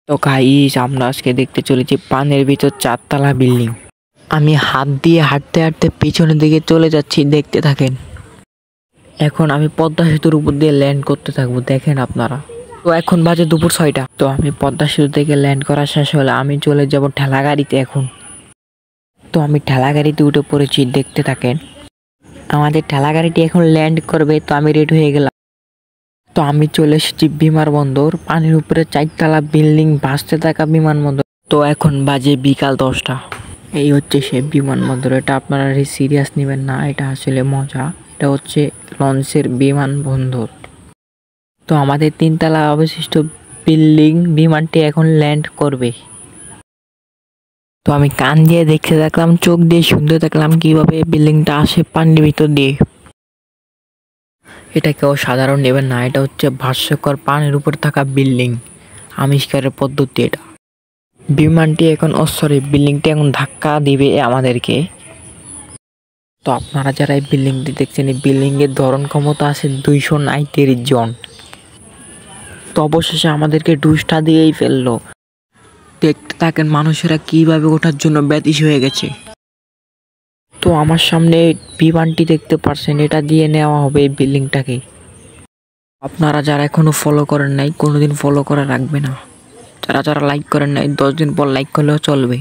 তো গাইস, আমরা আজকে দেখতে চলেছি পানের ভিতর 4 তলা বিল্ডিং। আমি হাত দিয়ে হাঁটতে হাঁটতে পিছনের দিকে চলে যাচ্ছি, দেখতে থাকেন। এখন আমি পদ্মা সেতুর উপর দিয়ে ল্যান্ড করতে থাকবো, দেখেন আপনারা। তো এখন বাজে দুপুর 6টা। তো আমি পদ্মা সেতু থেকে ল্যান্ড করা শেষ হলে আমি চলে যাব ঠেলা গাড়িতে এখন। তো আমি ঠেলা গাড়িতে উঠে পড়েছি, দেখতে থাকেন। আমাদের ঠেলা গাড়িটি এখন ল্যান্ড করবে, তো আমি রেডি হয়ে গেলাম। তো আমি চলে এসেছি বিমানবন্দর। পানির উপরে 4 তলা বিল্ডিং ভাসতে থাকা বিমানবন্দর। তো এখন বাজে বিকাল 10টা। এই হচ্ছে সে বিমানবন্দর। এটা আপনারা সিরিয়াস নেবেন না, এটা আসলে মজা। এটা হচ্ছে লঞ্চের বিমানবন্দর। তো আমাদের 3 তলা অবশিষ্ট বিল্ডিং বিমানটি এখন ল্যান্ড করবে। তো আমি কান দিয়ে দেখতে থাকলাম, চোখ দিয়ে শুনতে থাকলাম কিভাবে বিল্ডিংটা আসে পানির ভিতর দিয়ে। এটা কেউ সাধারণ নেবেন না, এটা হচ্ছে ভাস্যকর পানির উপর থাকা বিল্ডিং আবিষ্কারের পদ্ধতি এটা। বিমানটি এখন বিল্ডিংটি এখন ধাক্কা দিবে আমাদেরকে। তো আপনারা যারা এই বিল্ডিংটি দেখছেন, এই বিল্ডিং এর ধরন ক্ষমতা আছে 239 জন। তো অবশেষে আমাদেরকে ডুসটা দিয়েই ফেললো। দেখতে থাকেন মানুষেরা কিভাবে ওঠার জন্য ব্যাতিস হয়ে গেছে। তো আমার সামনে বিমানটি দেখতে পারছেন, এটা দিয়ে নেওয়া হবে এই বিল্ডিংটাকে। আপনারা যারা এখনো ফলো করেন নাই, কোনোদিন ফলো করে রাখবে না। যারা যারা লাইক করেন নাই, 10 দিন পর লাইক করলেও চলবে।